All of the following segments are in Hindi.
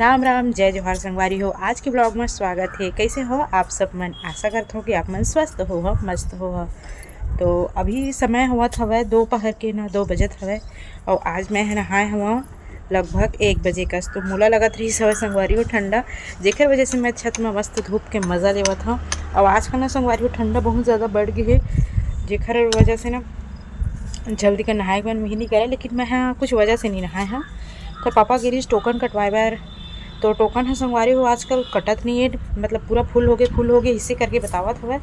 राम राम जय जोहार संगवारी हो। आज के ब्लॉग में स्वागत है। कैसे हो आप सब? मन आशा करता हूँ कि आप मन स्वस्थ हो मस्त हो। तो अभी समय हुआ हवै दोपहर के ना 2 बजत हवै और आज मैं नहाए हुआ लगभग 1 बजे कस। तो मोला लगत रही हवै संगवारी हो ठंडा, जेकर वजह से मैं छत में मस्त धूप के मज़ा लेवत हूँ। और आजकल ना संगवारी हो ठंडा बहुत ज़्यादा बढ़ गई है, जेकर वजह से ना जल्दी का नहाए मन भी नहीं करे। लेकिन मैं हाँ कुछ वजह से नहीं नहाए हाँ। तो पापा गिरीश टोकन कटवाए बार, तो टोकन है संगवारी हो आजकल कटत नहीं है, मतलब पूरा फुल हो गए इसी करके बतावत हवै।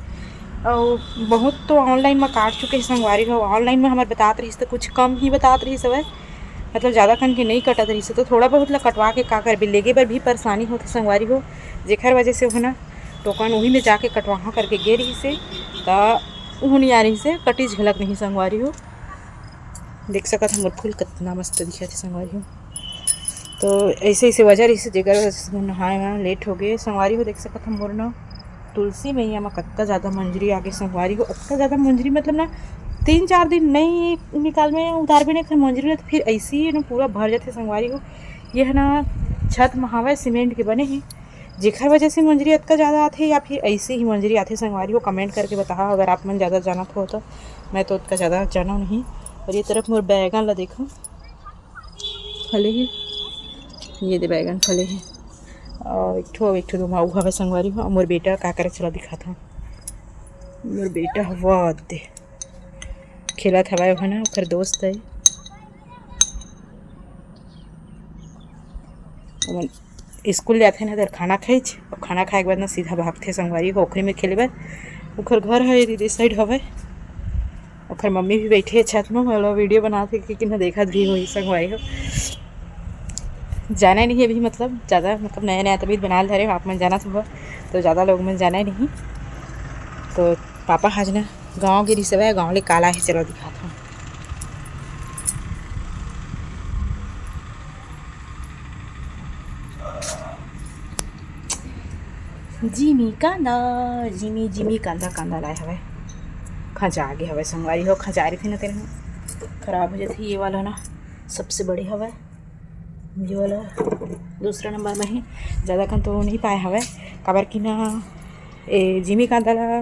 और बहुत तो ऑनलाइन में काट चुके हैं संगवारी हो। ऑनलाइन में हमारे बतात रही तो कुछ कम ही बतात रही हवै, मतलब ज़्यादा खन के नहीं कटत रही। तो थोड़ा बहुत ला कटवा के का कर लेगे पर भी परेशानी होती संगवारी हो, जेकर वजह से हो ना टोकन वहीं में जाके कटवा करके गे रही से तो नहीं आ रही से कटी झलक नहीं संगवारी हो। देख सकत हम फूल कितना मस्त दिखा थे संगवारी हो। तो ऐसे वजह रही से जेकर वजह से नहाए में लेट हो गए संगवारी हो। देख सकत हम मोर ना तुलसी मैया में कत्ता ज़्यादा मंजरी आगे संगवारी हो। इतना ज़्यादा मंजरी मतलब ना 3-4 दिन नहीं निकाल में उतार भी नहीं मंजरी, तो फिर ऐसे ही ना पूरा भर जाते संगवारी हो। ये है ना छत महावे सीमेंट के बने हैं, जेकर वजह से मंजरी इतना ज़्यादा आते या फिर ऐसे ही मंजरी आते संगवारी हो। कमेंट करके बताओ अगर आप मन ज़्यादा जाना हो तो। मैं तो उतना ज़्यादा जाना नहीं। और ये तरफ मोर बैगन ला देखो फले है, ये दे बैगन फले हैं और एक ठो दो माऊ हवे संगवारी हो। मोर बेटा का करे चला दिखा था, मोर बेटा हवा दे खेलत हवा है ना, ओकर दोस्त है। स्कूल जाते ना तो खाना खाइज और खाना खाए के बाद ना सीधा भागते संगवारी हो ओखरे में खेले बर। ओकर घर है दीदी साइड हवे, ओकर मम्मी भी बैठी है छत में वाला वीडियो बनाते कि ना देखत भी हो संगवारी हो। जाना नहीं अभी, मतलब ज़्यादा मतलब नया नया तबीयत बना धरे आप मन जाना सुबह, तो ज़्यादा लोग मन जाना नहीं। तो पापा आज ना गाँव गिरी से गाँव ले काला ही चलो दिखाता हूँ। जिमी कांदा लाए हवे खजा आगे हवे संगवारी हो। खजा रही थी ना तेरे खराब हो जाती ये वाला ना सबसे बड़ी हवे, ये वाला दूसरा नंबर में ही ज़्यादा कन तो नहीं पाए हवे। काबर कि ना जिमी कांदा ला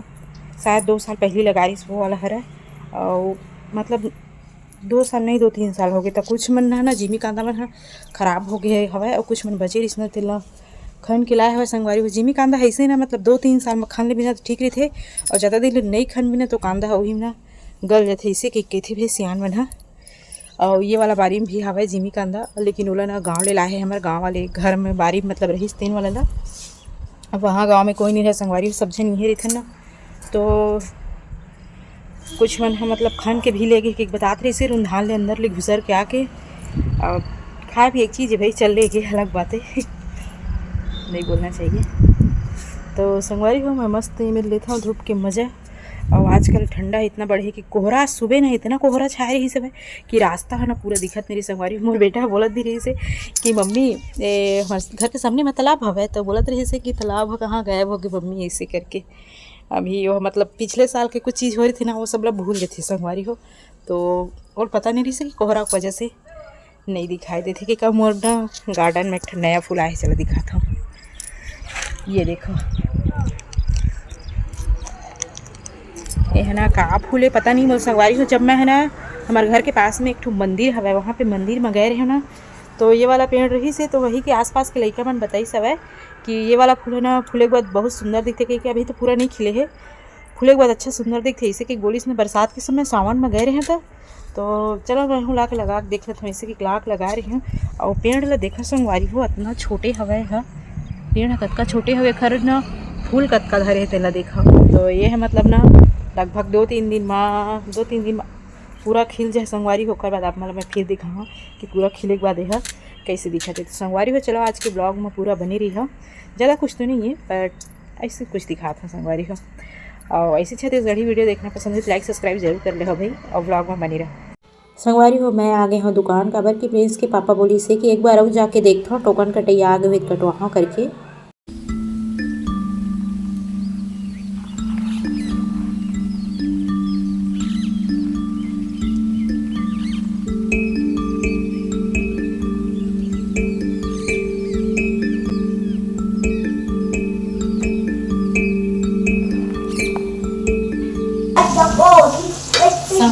शायद 2 साल पहले लगा रही वो वाला हरा, और मतलब 2 साल नहीं 2-3 साल हो गए। तो कुछ मन ना जिमी कांदा मन खराब हो गए हवे और कुछ मन बचे रही तेला खन के लाए हवे संगवारी हो। जिमी कांदा ऐसे ना मतलब 2-3 साल में खन ले बिना तो ठीक रही थे, और ज़्यादा दिन नहीं खन बिना तो कांदा वही ना गल जाते इसे कहते भी सियान मन हा। और ये वाला बारी में भी हवे जिमी कांदा, लेकिन ओला ना गाँव ले लाए है हमारे गाँव वाले घर में बारी मतलब रही 3 वाला ला। अब वहाँ गाँव में कोई नहीं रहे संगवारी सब जन नहीं रही ना, तो कुछ मन मतलब खन के भी ले गए कि बताते रही से रुंधान ले अंदर ले घुसर के आके। और खाए भी एक चीज़ है भाई, चल ले गए अलग बातें नहीं बोलना चाहिए। तो संगवारी हो मैं मस्त में लेता हूँ धूप के मज़ा। और आजकल ठंडा इतना बढ़े कि कोहरा सुबह ना इतना कोहरा छाए रही सब है कि रास्ता है ना पूरा दिखत मेरी संगवारी। मोर बेटा बोलत भी रही से कि मम्मी घर के सामने में तालाब हवे, तो बोलत रही से कि तालाब कहाँ गायब हो गए मम्मी ऐसे करके। अभी वो मतलब पिछले साल के कुछ चीज़ हो रही थी ना वो सब लोग भूल गए थे संगवारी हो। तो और पता नहीं रही से कि कोहरा की वजह से नहीं दिखाई देते कि कब मोर ना गार्डन में एक नया फूल आए चला दिखाता हूँ। ये देखो ये है ना का फूल है पता नहीं मोर संगवारी हो। जब मैं है ना हमारे घर के पास में एक ठो मंदिर हवे, वहाँ पे मंदिर में गए रहे ना, तो ये वाला पेड़ रही से तो वही के आसपास के लड़का मन बताई सब है कि ये वाला फूल है ना फूले के बाद बहुत सुंदर दिखते, क्योंकि अभी तो पूरा नहीं खिले है, फूले के बाद अच्छा सुंदर दिखते। इसे कि बोली इसमें बरसात के समय सावन में गए रहे तो चलो मैं हूँ ला के लगा के देख लेते हूँ। ऐसे कि लाक लगा रही हूँ और पेड़ ला देखा संगवारी हो इतना छोटे हवे है पेड़ कतका छोटे हवे, खर ना फूल कतका धरे तेला देखा। तो ये है मतलब ना लगभग 2-3 दिन में पूरा खिल जाए संगवारी होकर बाद आप मतलब मैं फिर दिखाऊँ कि पूरा खिले के बाद यह कैसे दिखाते। तो संगवारी हो चलो आज के ब्लॉग में पूरा बनी रही हो, ज़्यादा कुछ तो नहीं है बट ऐसे कुछ दिखाता था संगवारी हो। और ऐसी छत्तीसगढ़ी वीडियो देखना पसंद है तो लाइक सब्सक्राइब जरूर कर ले हो भाई, और ब्लॉग में बनी रहा। संगवारी हो मैं आ गए हूँ दुकान काबर की प्रिंस के पापा बोली से कि एक बार और जाके देखता हूँ टोकन कटैया आ गए कटवा करके।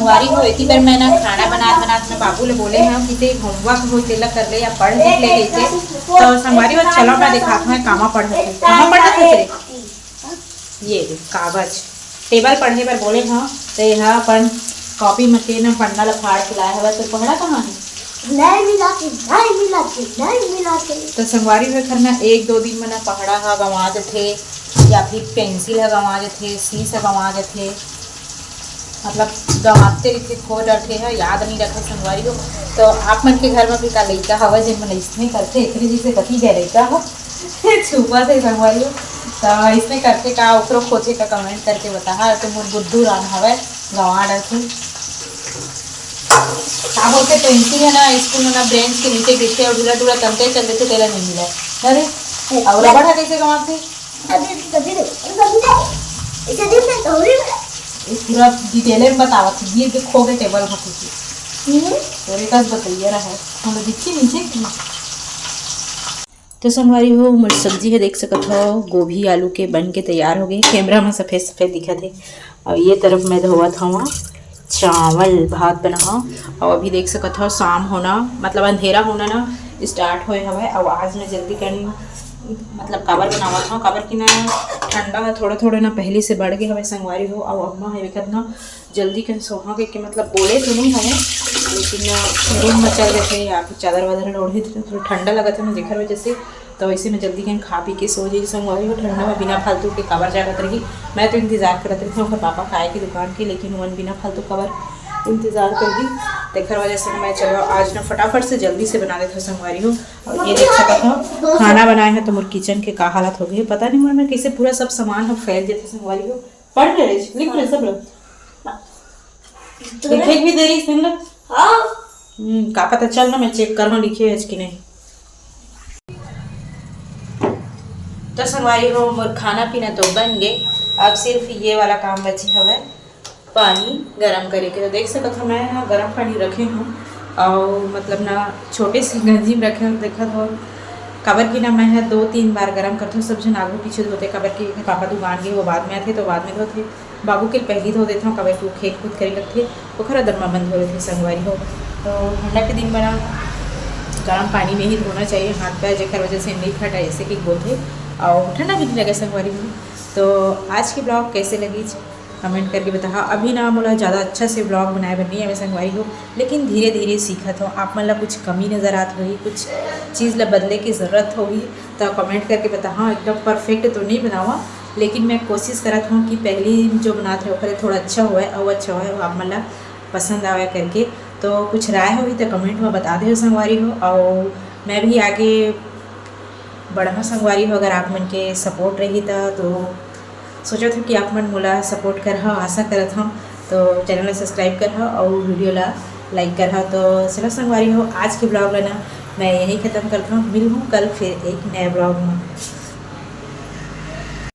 संगवारी हो इतनी बार मैं ना खाना बनात अपने बाबू ले बोले हैं कि ते होमवर्क हो तेला कर ले या पढ़ लिख ले कैसे। तो संगवारी हो चलो मैं दिखाता हूँ कामा पढ़ते ये कागज टेबल पढ़ने पर बोले हाँ तो यहाँ अपन कॉपी मते न पढ़ना ला फाड़ के लाया हुआ तो पढ़ा कहाँ है तो संगवारी हो करना 1-2 दिन में ना पहाड़ा हा गंवा देते या फिर पेंसिल है गंवा देते सीस है गंवा देते मतलब गंवाते रहते खो डरते है याद नहीं रखे संगवारी हो। तो आप मन के घर में भी का लड़का हवा जिन मन इसमें करते इतनी जैसे कथी गए लड़का हो छुपा से संगवारी हो तो इसमें करते का ऊपर खोते का कमेंट करके बता तो मोर बुद्धू राम हवा गंवा डरते क्या बोलते पेंसिल है ना स्कूल में ना बेंच के नीचे गिरते और ढूला ढूला तमते चल देते तेला नहीं मिला अरे और रबड़ है कैसे गंवाते पूरा डिटेल में बतावा गिर के खो गए टेबल पर तो एक बताइए रहा है हम दिखी नीचे। तो संगवारी हो मोर सब्जी है देख सकत हो गोभी आलू के बन के तैयार हो गए कैमरा में सफ़ेद सफ़ेद दिखा थे और ये तरफ मैं धोवत हूँ चावल भात बना और अभी देख सकत हो शाम होना मतलब अंधेरा होना ना स्टार्ट होए हवा और आज मैं जल्दी करनी मतलब काबर बनावत हूँ काबर की ना ठंडा है थोड़ा थोड़ा ना पहले से बढ़ गए हमें संगवारी हो और अम्मा है विकत ना जल्दी कर सोहा के मतलब बोले तो नहीं हमें लेकिन रूम में चल गए थे या फिर चादर वादर ओढ़े थे थोड़ा ठंडा लगा था ना जेखर वजह से तो वैसे मैं जल्दी कहीं खा पी के सो जाइए संगवारी हो ठंडा में बिना फालतू के कवर जागत रही। मैं तो इंतज़ार करत रही थी उनका पापा खाए की दुकान की लेकिन वन बिना फालतू कवर इंतज़ार कर दी देखकर वजह से मैं चलो आज ना फटाफट से जल्दी से बना देता संगवारी हो। और ये देख सकता था खाना बनाए हैं तो मोर किचन के का हालत हो गई पता नहीं मैं कैसे पूरा सब सामान हम फैल जाते संगवारी हो पढ़ ले लिख ले सब लोग लिखे भी दे रही सुन लो का पता चल ना मैं चेक कर लिखे है कि नहीं। तो संगवारी हो मोर खाना पीना तो बन गए अब सिर्फ ये वाला काम बची हवा पानी गरम करे के। तो देख सकते हो मैं यहाँ गरम पानी रखे हूँ और मतलब ना छोटे से गंजी में रखे हूँ देखा हो काबर की ना मैं 2-3 बार गरम करती हूँ सब जन आगू पीछे धोते काबर की पापा दुकान गए वो बाद में आते तो बाद में धोते बाबू के पहले धो देता हूँ काबर की वो खेत कूद करे लगते वो खरा दरमा बंद हो रहे थे संगवारी हो। तो ठंडा के दिन बना गर्म पानी में ही धोना चाहिए हाथ पैर जेकर वजह से नहीं फटा ऐसे कि बोलते और ठंडा भी नहीं लगे संगवारी में। तो आज की ब्लॉग कैसे लगी कमेंट करके बताओ। अभी ना मोला ज़्यादा अच्छा से ब्लॉग बनाए बननी है मैं संगवारी हो लेकिन धीरे धीरे सीखत हो आप मतलब कुछ कमी नज़र आत होगी कुछ चीज़ ला बदले की ज़रूरत होगी तो कमेंट करके बताओ। एकदम परफेक्ट तो नहीं बनावा लेकिन मैं कोशिश करत हूँ कि पहले जो बनाते रहे थोड़ा अच्छा हुआ है और अच्छा हुआ है आप मतलब पसंद आवे करके। तो कुछ राय होगी तो कमेंट में बता दे संगवारी हो और मैं भी आगे बढ़ना संगवारी हो अगर आप मन के सपोर्ट रही तो सोचा था कि आप मन मोला सपोर्ट कर आशा करत हूँ तो चैनल सब्सक्राइब कर और वीडियो ला लाइक कर तो चलो संगवारी हो आज के ब्लॉग ला ना मैं यही ख़त्म करता हूँ मिलूँ कल फिर एक नए ब्लॉग में।